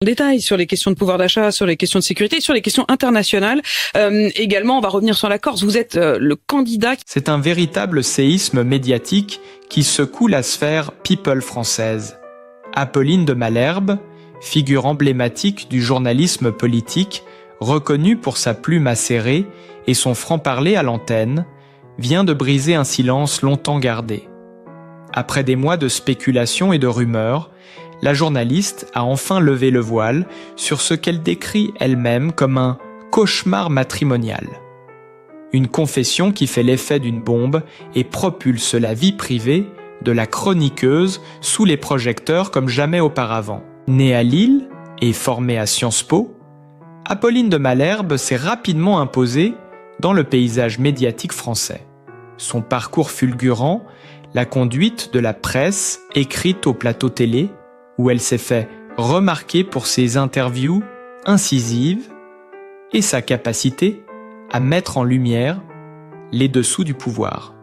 Détails sur les questions de pouvoir d'achat, sur les questions de sécurité, sur les questions internationales. Également, on va revenir sur la Corse. Vous êtes le candidat. C'est un véritable séisme médiatique qui secoue la sphère people française. Apolline de Malherbe, figure emblématique du journalisme politique, reconnue pour sa plume acérée et son franc-parler à l'antenne, vient de briser un silence longtemps gardé. Après des mois de spéculation et de rumeurs, la journaliste a enfin levé le voile sur ce qu'elle décrit elle-même comme un cauchemar matrimonial. Une confession qui fait l'effet d'une bombe et propulse la vie privée de la chroniqueuse sous les projecteurs comme jamais auparavant. Née à Lille et formée à Sciences Po, Apolline de Malherbe s'est rapidement imposée dans le paysage médiatique français. Son parcours fulgurant l'a conduite de la presse écrite au plateau télé, où elle s'est fait remarquer pour ses interviews incisives et sa capacité à mettre en lumière les dessous du pouvoir.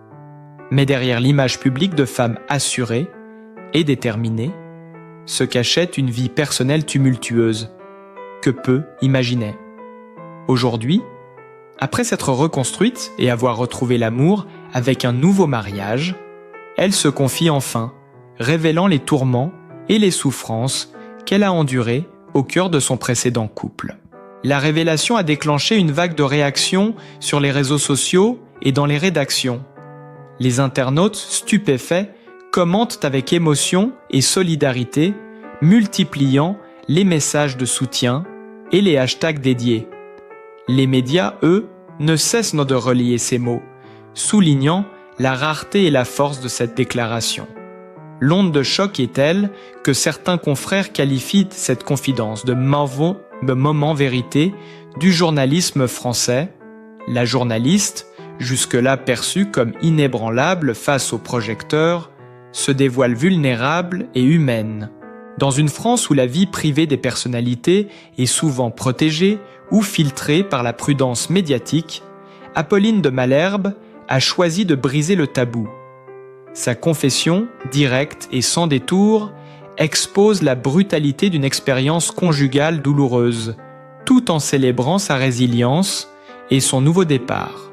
Mais derrière l'image publique de femme assurée et déterminée, se cachait une vie personnelle tumultueuse que peu imaginaient. Aujourd'hui, après s'être reconstruite et avoir retrouvé l'amour avec un nouveau mariage, elle se confie enfin, révélant les tourments et les souffrances qu'elle a endurées au cœur de son précédent couple. La révélation a déclenché une vague de réactions sur les réseaux sociaux et dans les rédactions. Les internautes, stupéfaits, commentent avec émotion et solidarité, multipliant les messages de soutien et les hashtags dédiés. Les médias, eux, ne cessent de relier ces mots, soulignant la rareté et la force de cette déclaration. L'onde de choc est telle que certains confrères qualifient cette confidence de moment vérité du journalisme français. La journaliste, jusque-là perçue comme inébranlable face aux projecteurs, se dévoile vulnérable et humaine. Dans une France où la vie privée des personnalités est souvent protégée ou filtrée par la prudence médiatique, Apolline de Malherbe a choisi de briser le tabou. Sa confession, directe et sans détour, expose la brutalité d'une expérience conjugale douloureuse, tout en célébrant sa résilience et son nouveau départ.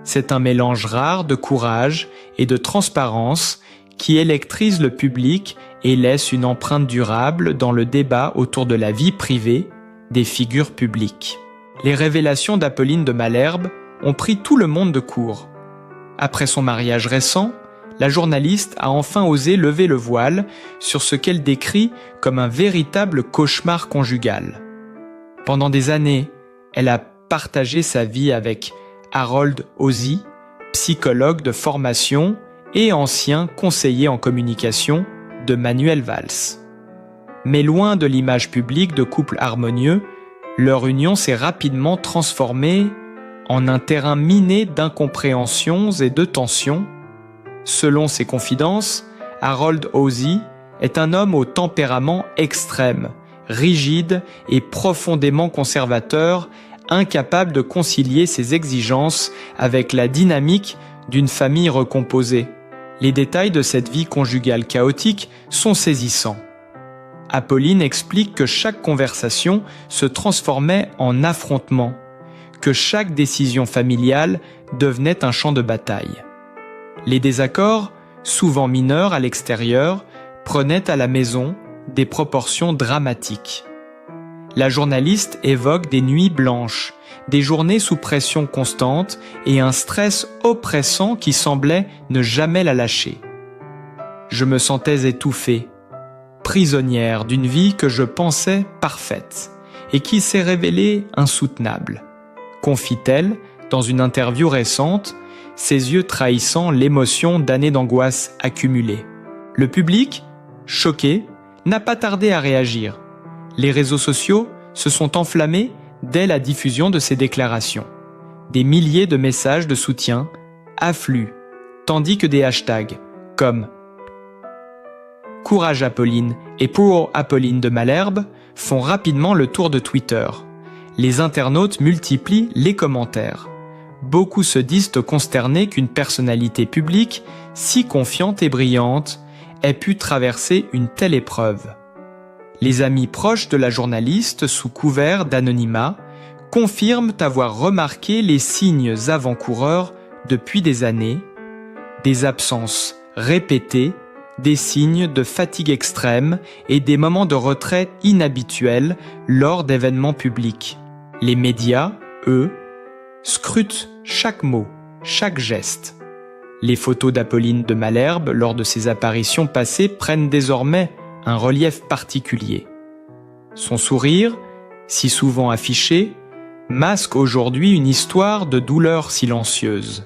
C'est un mélange rare de courage et de transparence qui électrise le public et laisse une empreinte durable dans le débat autour de la vie privée des figures publiques. Les révélations d'Apolline de Malherbe ont pris tout le monde de court. Après son mariage récent, la journaliste a enfin osé lever le voile sur ce qu'elle décrit comme un véritable cauchemar conjugal. Pendant des années, elle a partagé sa vie avec Harold Ozzi, psychologue de formation et ancien conseiller en communication de Manuel Valls. Mais loin de l'image publique de couple harmonieux, leur union s'est rapidement transformée en un terrain miné d'incompréhensions et de tensions. Selon ses confidences, Harold Ozzi est un homme au tempérament extrême, rigide et profondément conservateur, incapable de concilier ses exigences avec la dynamique d'une famille recomposée. Les détails de cette vie conjugale chaotique sont saisissants. Apolline explique que chaque conversation se transformait en affrontement, que chaque décision familiale devenait un champ de bataille. Les désaccords, souvent mineurs à l'extérieur, prenaient à la maison des proportions dramatiques. La journaliste évoque des nuits blanches, des journées sous pression constante et un stress oppressant qui semblait ne jamais la lâcher. Je me sentais étouffée, prisonnière d'une vie que je pensais parfaite et qui s'est révélée insoutenable, confie-t-elle dans une interview récente, ses yeux trahissant l'émotion d'années d'angoisse accumulées. Le public, choqué, n'a pas tardé à réagir. Les réseaux sociaux se sont enflammés dès la diffusion de ces déclarations. Des milliers de messages de soutien affluent, tandis que des hashtags comme « Courage Apolline » et « Pour Apolline de Malherbe » font rapidement le tour de Twitter. Les internautes multiplient les commentaires. Beaucoup se disent consternés qu'une personnalité publique, si confiante et brillante, ait pu traverser une telle épreuve. Les amis proches de la journaliste, sous couvert d'anonymat, confirment avoir remarqué les signes avant-coureurs depuis des années, des absences répétées, des signes de fatigue extrême et des moments de retrait inhabituels lors d'événements publics. Les médias, eux, scrutent chaque mot, chaque geste. Les photos d'Apolline de Malherbe lors de ses apparitions passées prennent désormais un relief particulier. Son sourire, si souvent affiché, masque aujourd'hui une histoire de douleur silencieuse.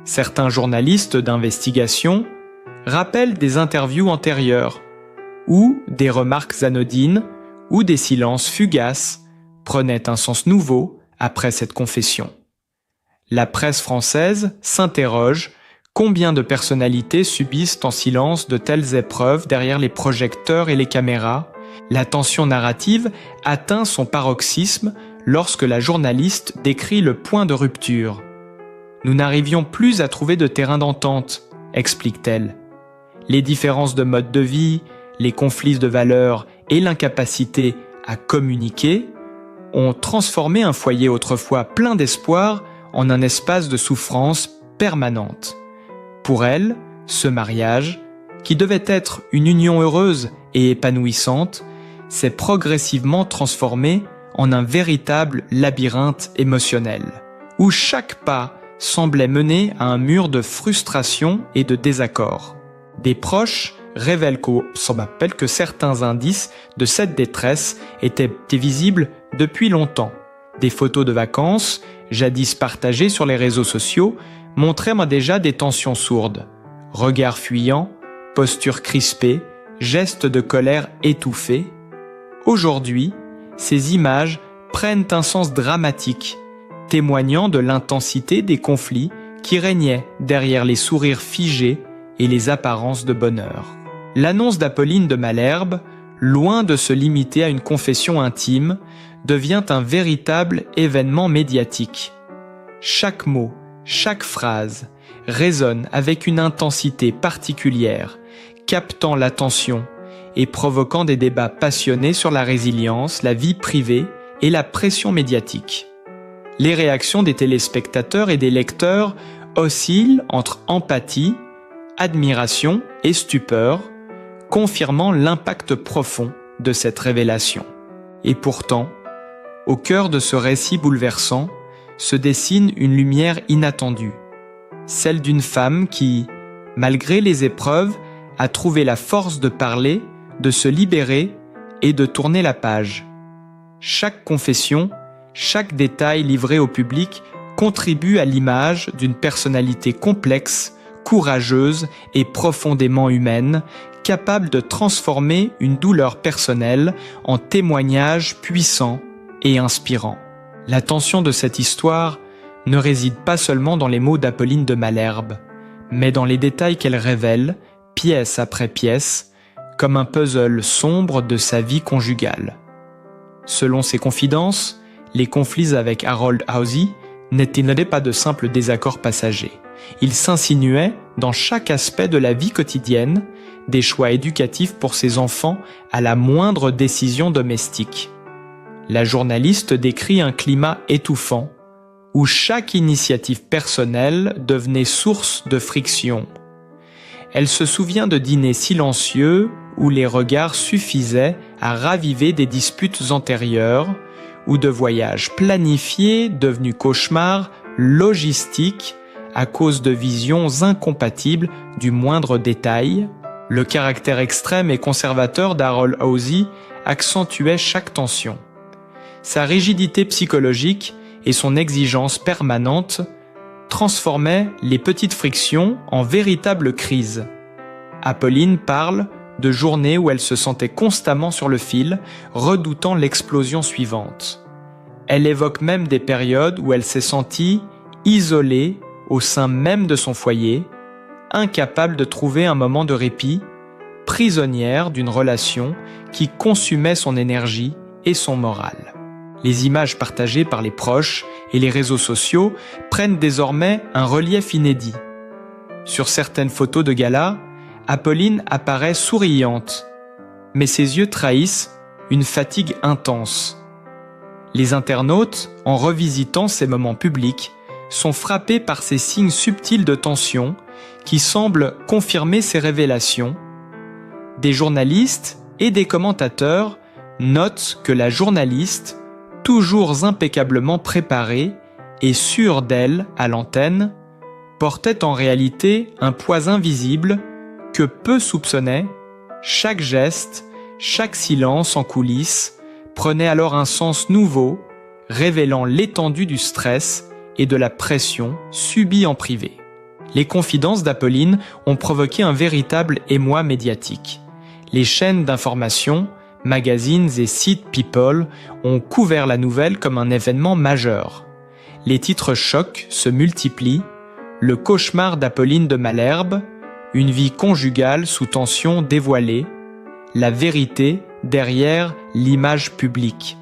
Certains journalistes d'investigation rappellent des interviews antérieures, où des remarques anodines ou des silences fugaces prenaient un sens nouveau après cette confession. La presse française s'interroge: combien de personnalités subissent en silence de telles épreuves derrière les projecteurs et les caméras? La tension narrative atteint son paroxysme lorsque la journaliste décrit le point de rupture. « Nous n'arrivions plus à trouver de terrain d'entente », explique-t-elle. Les différences de mode de vie, les conflits de valeurs et l'incapacité à communiquer ont transformé un foyer autrefois plein d'espoir en un espace de souffrance permanente. Pour elle, ce mariage, qui devait être une union heureuse et épanouissante, s'est progressivement transformé en un véritable labyrinthe émotionnel, où chaque pas semblait mener à un mur de frustration et de désaccord. Des proches révèlent que certains indices de cette détresse étaient visibles depuis longtemps. Des photos de vacances, jadis partagées sur les réseaux sociaux, montraient déjà des tensions sourdes. Regards fuyants, postures crispées, gestes de colère étouffés. Aujourd'hui, ces images prennent un sens dramatique, témoignant de l'intensité des conflits qui régnaient derrière les sourires figés et les apparences de bonheur. L'annonce d'Apolline de Malherbe, loin de se limiter à une confession intime, devient un véritable événement médiatique. Chaque mot, chaque phrase résonne avec une intensité particulière, captant l'attention et provoquant des débats passionnés sur la résilience, la vie privée et la pression médiatique. Les réactions des téléspectateurs et des lecteurs oscillent entre empathie, admiration et stupeur, confirmant l'impact profond de cette révélation. Et pourtant, au cœur de ce récit bouleversant, se dessine une lumière inattendue, celle d'une femme qui, malgré les épreuves, a trouvé la force de parler, de se libérer et de tourner la page. Chaque confession, chaque détail livré au public contribue à l'image d'une personnalité complexe, courageuse et profondément humaine, capable de transformer une douleur personnelle en témoignage puissant et inspirant. La tension de cette histoire ne réside pas seulement dans les mots d'Apolline de Malherbe, mais dans les détails qu'elle révèle, pièce après pièce, comme un puzzle sombre de sa vie conjugale. Selon ses confidences, les conflits avec Harold Housey n'étaient pas de simples désaccords passagers. Ils s'insinuaient dans chaque aspect de la vie quotidienne, des choix éducatifs pour ses enfants à la moindre décision domestique. La journaliste décrit un climat étouffant, où chaque initiative personnelle devenait source de friction. Elle se souvient de dîners silencieux où les regards suffisaient à raviver des disputes antérieures, ou de voyages planifiés devenus cauchemars logistiques à cause de visions incompatibles du moindre détail. Le caractère extrême et conservateur d'Harold Housey accentuait chaque tension. Sa rigidité psychologique et son exigence permanente transformaient les petites frictions en véritables crises. Apolline parle de journées où elle se sentait constamment sur le fil, redoutant l'explosion suivante. Elle évoque même des périodes où elle s'est sentie isolée au sein même de son foyer, incapable de trouver un moment de répit, prisonnière d'une relation qui consumait son énergie et son moral. Les images partagées par les proches et les réseaux sociaux prennent désormais un relief inédit. Sur certaines photos de gala, Apolline apparaît souriante, mais ses yeux trahissent une fatigue intense. Les internautes, en revisitant ces moments publics, sont frappés par ces signes subtils de tension qui semblent confirmer ces révélations. Des journalistes et des commentateurs notent que la journaliste, toujours impeccablement préparée et sûre d'elle à l'antenne, portait en réalité un poids invisible que peu soupçonnaient. Chaque geste, chaque silence en coulisses prenait alors un sens nouveau, révélant l'étendue du stress et de la pression subie en privé. Les confidences d'Apolline ont provoqué un véritable émoi médiatique. Les chaînes d'information, magazines et sites People ont couvert la nouvelle comme un événement majeur. Les titres chocs se multiplient. Le cauchemar d'Apolline de Malherbe, une vie conjugale sous tension dévoilée, la vérité derrière l'image publique.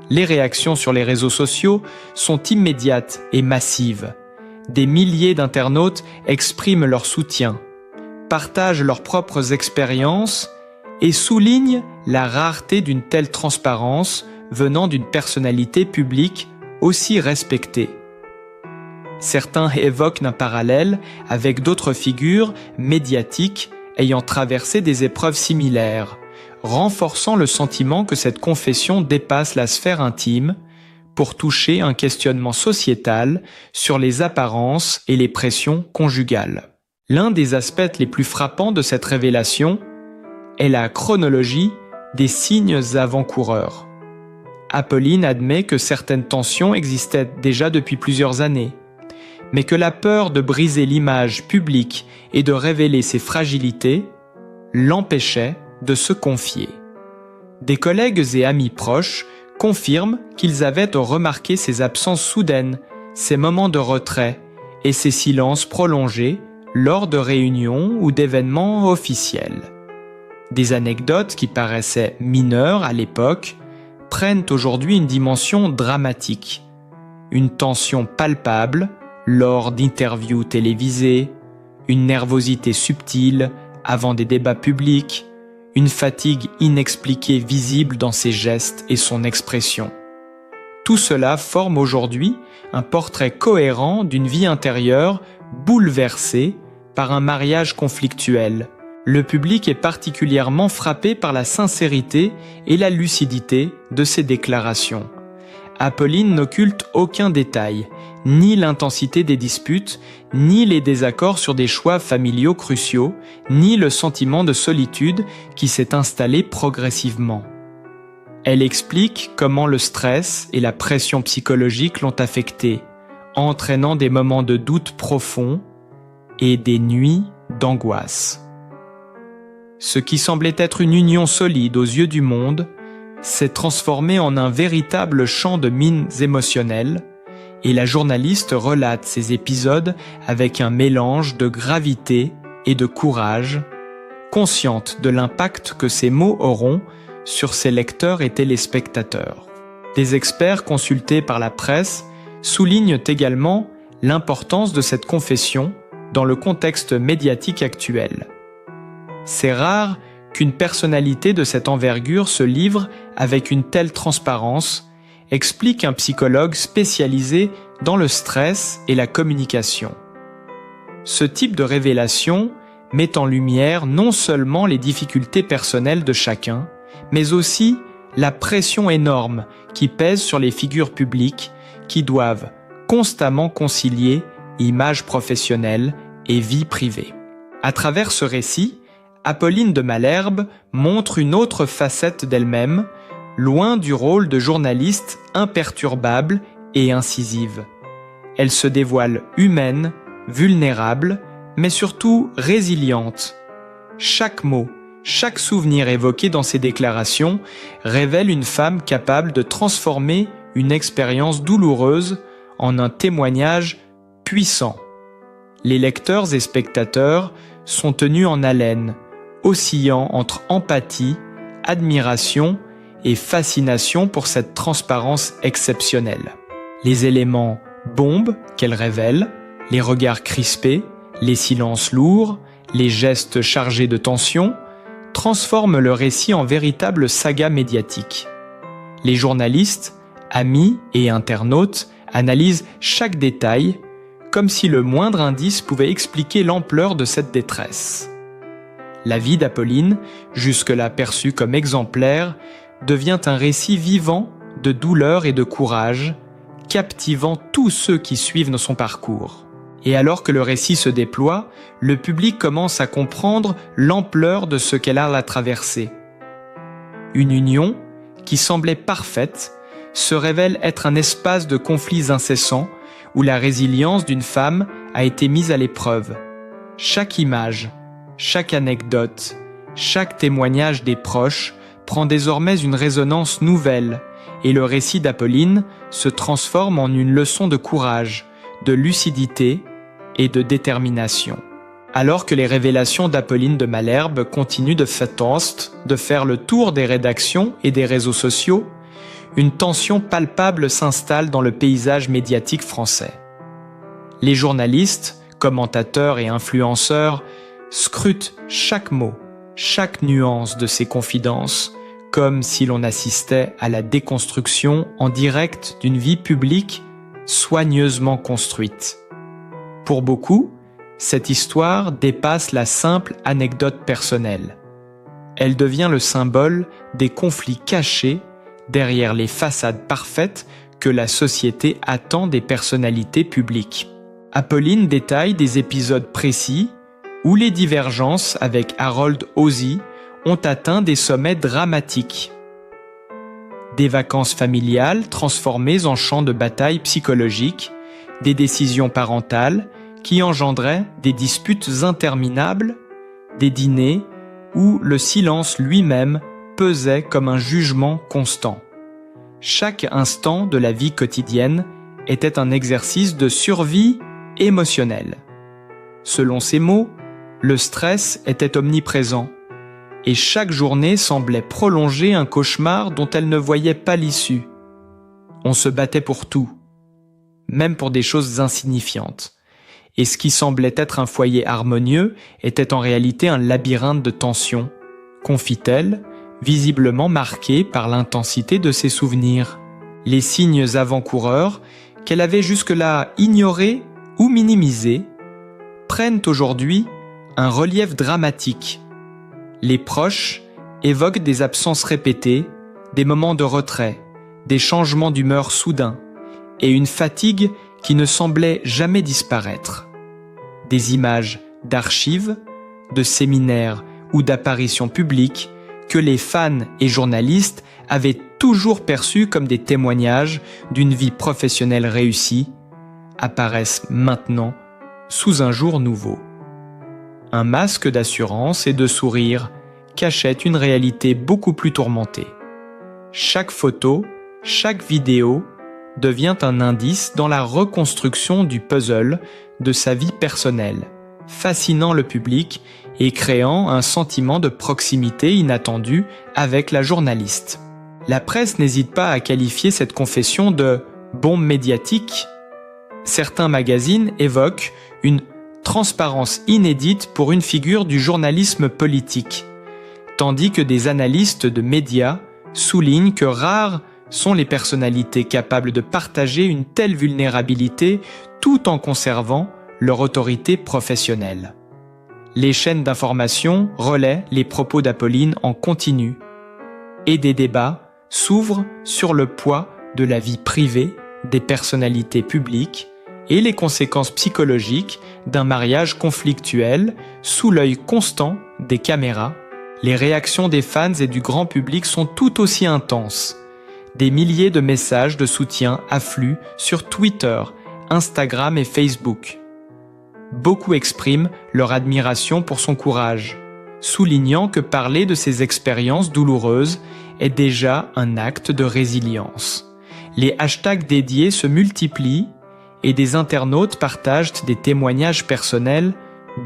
Les réactions sur les réseaux sociaux sont immédiates et massives. Des milliers d'internautes expriment leur soutien, partagent leurs propres expériences et soulignent la rareté d'une telle transparence venant d'une personnalité publique aussi respectée. Certains évoquent un parallèle avec d'autres figures médiatiques ayant traversé des épreuves similaires, renforçant le sentiment que cette confession dépasse la sphère intime pour toucher un questionnement sociétal sur les apparences et les pressions conjugales. L'un des aspects les plus frappants de cette révélation est la chronologie des signes avant-coureurs. Apolline admet que certaines tensions existaient déjà depuis plusieurs années, mais que la peur de briser l'image publique et de révéler ses fragilités l'empêchait de se confier. Des collègues et amis proches confirment qu'ils avaient remarqué ces absences soudaines, ces moments de retrait et ces silences prolongés lors de réunions ou d'événements officiels. Des anecdotes qui paraissaient mineures à l'époque prennent aujourd'hui une dimension dramatique. Une tension palpable lors d'interviews télévisées, une nervosité subtile avant des débats publics, une fatigue inexpliquée visible dans ses gestes et son expression. Tout cela forme aujourd'hui un portrait cohérent d'une vie intérieure bouleversée par un mariage conflictuel. Le public est particulièrement frappé par la sincérité et la lucidité de ses déclarations. Apolline n'occulte aucun détail, ni l'intensité des disputes, ni les désaccords sur des choix familiaux cruciaux, ni le sentiment de solitude qui s'est installé progressivement. Elle explique comment le stress et la pression psychologique l'ont affectée, entraînant des moments de doute profond et des nuits d'angoisse. Ce qui semblait être une union solide aux yeux du monde s'est transformé en un véritable champ de mines émotionnelles, et la journaliste relate ces épisodes avec un mélange de gravité et de courage, consciente de l'impact que ces mots auront sur ses lecteurs et téléspectateurs. Des experts consultés par la presse soulignent également l'importance de cette confession dans le contexte médiatique actuel. C'est rare qu'une personnalité de cette envergure se livre avec une telle transparence, explique un psychologue spécialisé dans le stress et la communication. Ce type de révélation met en lumière non seulement les difficultés personnelles de chacun, mais aussi la pression énorme qui pèse sur les figures publiques qui doivent constamment concilier image professionnelle et vie privée. À travers ce récit, Apolline de Malherbe montre une autre facette d'elle-même, loin du rôle de journaliste imperturbable et incisive. Elle se dévoile humaine, vulnérable, mais surtout résiliente. Chaque mot, chaque souvenir évoqué dans ses déclarations révèle une femme capable de transformer une expérience douloureuse en un témoignage puissant. Les lecteurs et spectateurs sont tenus en haleine, oscillant entre empathie, admiration et fascination pour cette transparence exceptionnelle. Les éléments bombes qu'elle révèle, les regards crispés, les silences lourds, les gestes chargés de tension, transforme le récit en véritable saga médiatique. Les journalistes, amis et internautes analysent chaque détail, comme si le moindre indice pouvait expliquer l'ampleur de cette détresse. La vie d'Apolline, jusque-là perçue comme exemplaire, devient un récit vivant de douleur et de courage, captivant tous ceux qui suivent son parcours. Et alors que le récit se déploie, le public commence à comprendre l'ampleur de ce qu'elle a à traverser. Une union, qui semblait parfaite, se révèle être un espace de conflits incessants où la résilience d'une femme a été mise à l'épreuve. Chaque image, chaque anecdote, chaque témoignage des proches prend désormais une résonance nouvelle et le récit d'Apolline se transforme en une leçon de courage, de lucidité et de détermination. Alors que les révélations d'Apolline de Malherbe continuent de faire le tour des rédactions et des réseaux sociaux, une tension palpable s'installe dans le paysage médiatique français. Les journalistes, commentateurs et influenceurs scrutent chaque mot, chaque nuance de ces confidences, comme si l'on assistait à la déconstruction en direct d'une vie publique soigneusement construite. Pour beaucoup, cette histoire dépasse la simple anecdote personnelle. Elle devient le symbole des conflits cachés derrière les façades parfaites que la société attend des personnalités publiques. Apolline détaille des épisodes précis où les divergences avec Harold Ozzi ont atteint des sommets dramatiques. Des vacances familiales transformées en champ de bataille psychologique, des décisions parentales qui engendraient des disputes interminables, des dîners où le silence lui-même pesait comme un jugement constant. Chaque instant de la vie quotidienne était un exercice de survie émotionnelle. Selon ses mots, le stress était omniprésent et chaque journée semblait prolonger un cauchemar dont elle ne voyait pas l'issue. On se battait pour tout, même pour des choses insignifiantes. Et ce qui semblait être un foyer harmonieux était en réalité un labyrinthe de tensions, confie-t-elle, visiblement marqué par l'intensité de ses souvenirs. Les signes avant-coureurs, qu'elle avait jusque-là ignorés ou minimisés, prennent aujourd'hui un relief dramatique. Les proches évoquent des absences répétées, des moments de retrait, des changements d'humeur soudains et une fatigue qui ne semblait jamais disparaître. Des images d'archives, de séminaires ou d'apparitions publiques que les fans et journalistes avaient toujours perçues comme des témoignages d'une vie professionnelle réussie apparaissent maintenant sous un jour nouveau. Un masque d'assurance et de sourire cachait une réalité beaucoup plus tourmentée. Chaque photo, chaque vidéo devient un indice dans la reconstruction du puzzle de sa vie personnelle, fascinant le public et créant un sentiment de proximité inattendu avec la journaliste. La presse n'hésite pas à qualifier cette confession de bombe médiatique. Certains magazines évoquent une transparence inédite pour une figure du journalisme politique, tandis que des analystes de médias soulignent que rares sont les personnalités capables de partager une telle vulnérabilité tout en conservant leur autorité professionnelle. Les chaînes d'information relaient les propos d'Apolline en continu et des débats s'ouvrent sur le poids de la vie privée des personnalités publiques et les conséquences psychologiques d'un mariage conflictuel sous l'œil constant des caméras. Les réactions des fans et du grand public sont tout aussi intenses. Des milliers de messages de soutien affluent sur Twitter, Instagram et Facebook. Beaucoup expriment leur admiration pour son courage, soulignant que parler de ces expériences douloureuses est déjà un acte de résilience. Les hashtags dédiés se multiplient et des internautes partagent des témoignages personnels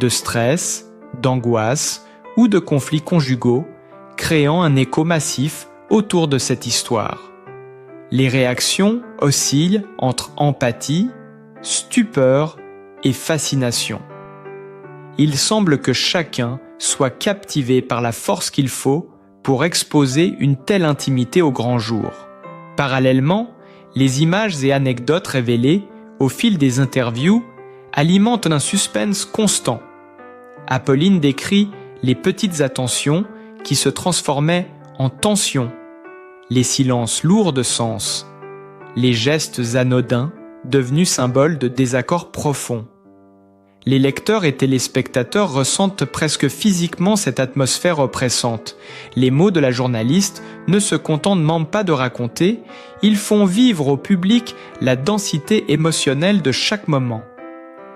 de stress, d'angoisse ou de conflits conjugaux, créant un écho massif autour de cette histoire. Les réactions oscillent entre empathie, stupeur et fascination. Il semble que chacun soit captivé par la force qu'il faut pour exposer une telle intimité au grand jour. Parallèlement, les images et anecdotes révélées au fil des interviews alimentent un suspense constant. Apolline décrit les petites attentions qui se transformaient en tensions, les silences lourds de sens, les gestes anodins devenus symboles de désaccords profonds. Les lecteurs et téléspectateurs ressentent presque physiquement cette atmosphère oppressante. Les mots de la journaliste ne se contentent même pas de raconter, ils font vivre au public la densité émotionnelle de chaque moment.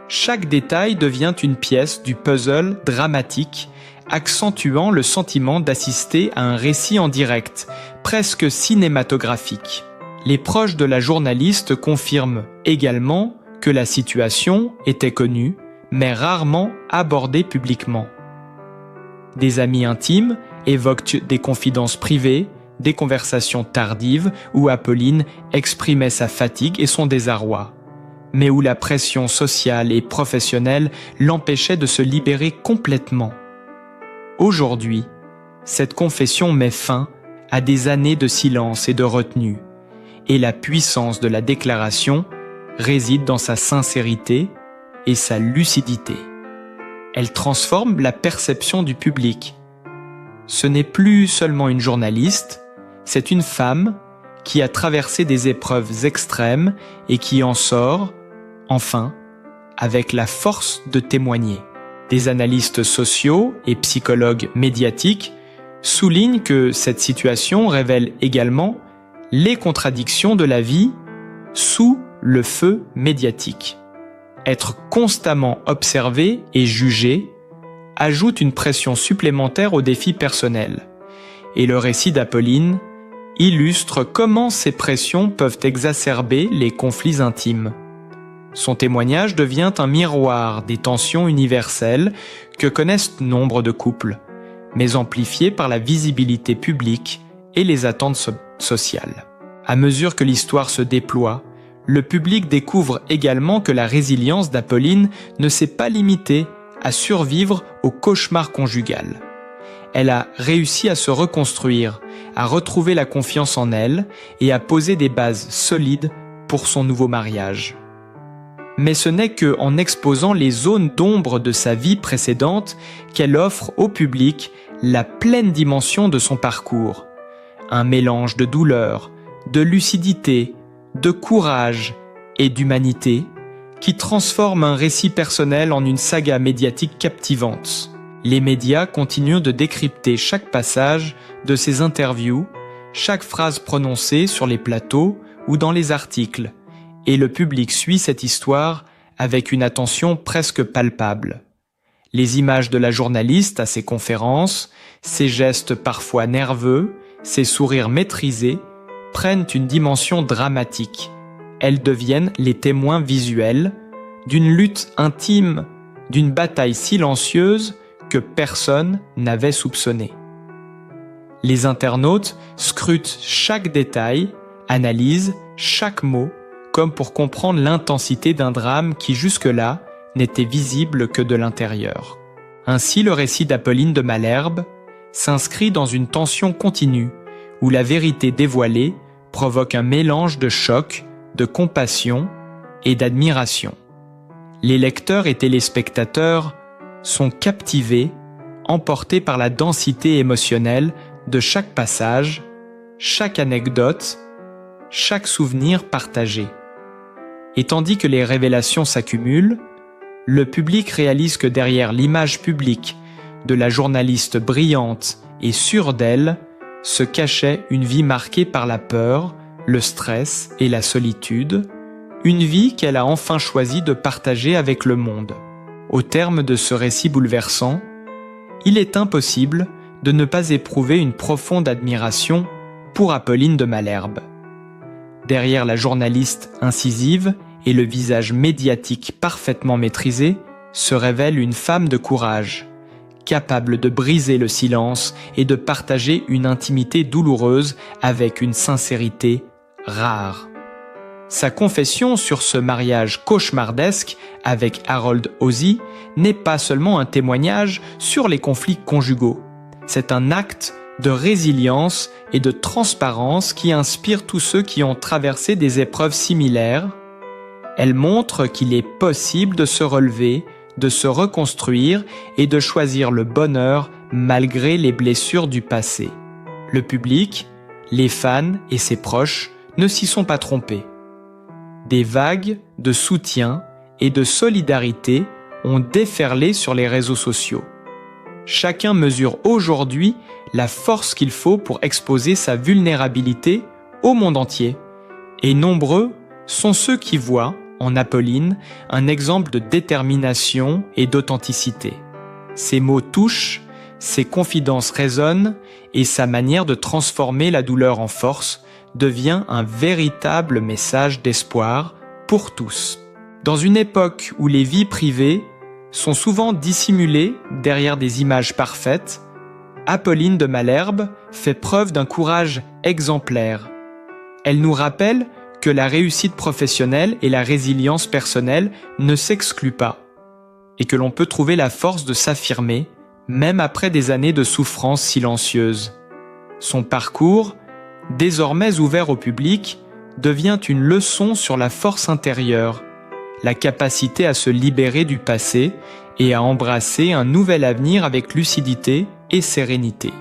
Chaque détail devient une pièce du puzzle dramatique, accentuant le sentiment d'assister à un récit en direct, presque cinématographique. Les proches de la journaliste confirment également que la situation était connue, mais rarement abordée publiquement. Des amis intimes évoquent des confidences privées, des conversations tardives où Apolline exprimait sa fatigue et son désarroi, mais où la pression sociale et professionnelle l'empêchait de se libérer complètement. Aujourd'hui, cette confession met fin à des années de silence et de retenue, et la puissance de la déclaration réside dans sa sincérité et sa lucidité. Elle transforme la perception du public. Ce n'est plus seulement une journaliste, c'est une femme qui a traversé des épreuves extrêmes et qui en sort, enfin, avec la force de témoigner. Des analystes sociaux et psychologues médiatiques soulignent que cette situation révèle également les contradictions de la vie sous le feu médiatique. Être constamment observé et jugé ajoute une pression supplémentaire aux défis personnels. Et le récit d'Apolline illustre comment ces pressions peuvent exacerber les conflits intimes. Son témoignage devient un miroir des tensions universelles que connaissent nombre de couples, mais amplifiées par la visibilité publique et les attentes sociales. À mesure que l'histoire se déploie, le public découvre également que la résilience d'Apolline ne s'est pas limitée à survivre au cauchemar conjugal. Elle a réussi à se reconstruire, à retrouver la confiance en elle et à poser des bases solides pour son nouveau mariage. Mais ce n'est qu'en exposant les zones d'ombre de sa vie précédente qu'elle offre au public la pleine dimension de son parcours. Un mélange de douleur, de lucidité, de courage et d'humanité qui transforme un récit personnel en une saga médiatique captivante. Les médias continuent de décrypter chaque passage de ces interviews, chaque phrase prononcée sur les plateaux ou dans les articles, et le public suit cette histoire avec une attention presque palpable. Les images de la journaliste à ses conférences, ses gestes parfois nerveux, ses sourires maîtrisés, prennent une dimension dramatique. Elles deviennent les témoins visuels d'une lutte intime, d'une bataille silencieuse que personne n'avait soupçonnée. Les internautes scrutent chaque détail, analysent chaque mot, comme pour comprendre l'intensité d'un drame qui jusque-là n'était visible que de l'intérieur. Ainsi, le récit d'Apolline de Malherbe s'inscrit dans une tension continue, où la vérité dévoilée provoque un mélange de choc, de compassion et d'admiration. Les lecteurs et téléspectateurs sont captivés, emportés par la densité émotionnelle de chaque passage, chaque anecdote, chaque souvenir partagé. Et tandis que les révélations s'accumulent, le public réalise que derrière l'image publique de la journaliste brillante et sûre d'elle se cachait une vie marquée par la peur, le stress et la solitude, une vie qu'elle a enfin choisi de partager avec le monde. Au terme de ce récit bouleversant, il est impossible de ne pas éprouver une profonde admiration pour Apolline de Malherbe. Derrière la journaliste incisive et le visage médiatique parfaitement maîtrisé se révèle une femme de courage, capable de briser le silence et de partager une intimité douloureuse avec une sincérité rare. Sa confession sur ce mariage cauchemardesque avec Harold Hosie n'est pas seulement un témoignage sur les conflits conjugaux. C'est un acte de résilience et de transparence qui inspire tous ceux qui ont traversé des épreuves similaires. Elle montre qu'il est possible de se relever, de se reconstruire et de choisir le bonheur malgré les blessures du passé. Le public, les fans et ses proches ne s'y sont pas trompés. Des vagues de soutien et de solidarité ont déferlé sur les réseaux sociaux. Chacun mesure aujourd'hui la force qu'il faut pour exposer sa vulnérabilité au monde entier. Et nombreux sont ceux qui voient en Apolline un exemple de détermination et d'authenticité. Ses mots touchent, ses confidences résonnent et sa manière de transformer la douleur en force devient un véritable message d'espoir pour tous. Dans une époque où les vies privées sont souvent dissimulées derrière des images parfaites, Apolline de Malherbe fait preuve d'un courage exemplaire. Elle nous rappelle que la réussite professionnelle et la résilience personnelle ne s'excluent pas, et que l'on peut trouver la force de s'affirmer, même après des années de souffrance silencieuse. Son parcours, désormais ouvert au public, devient une leçon sur la force intérieure, la capacité à se libérer du passé et à embrasser un nouvel avenir avec lucidité et sérénité.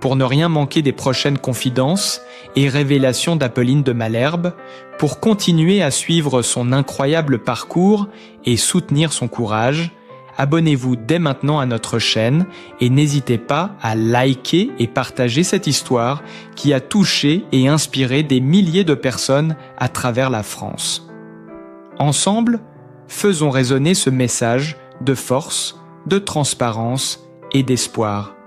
Pour ne rien manquer des prochaines confidences et révélations d'Apolline de Malherbe, pour continuer à suivre son incroyable parcours et soutenir son courage, abonnez-vous dès maintenant à notre chaîne et n'hésitez pas à liker et partager cette histoire qui a touché et inspiré des milliers de personnes à travers la France. Ensemble, faisons résonner ce message de force, de transparence et d'espoir.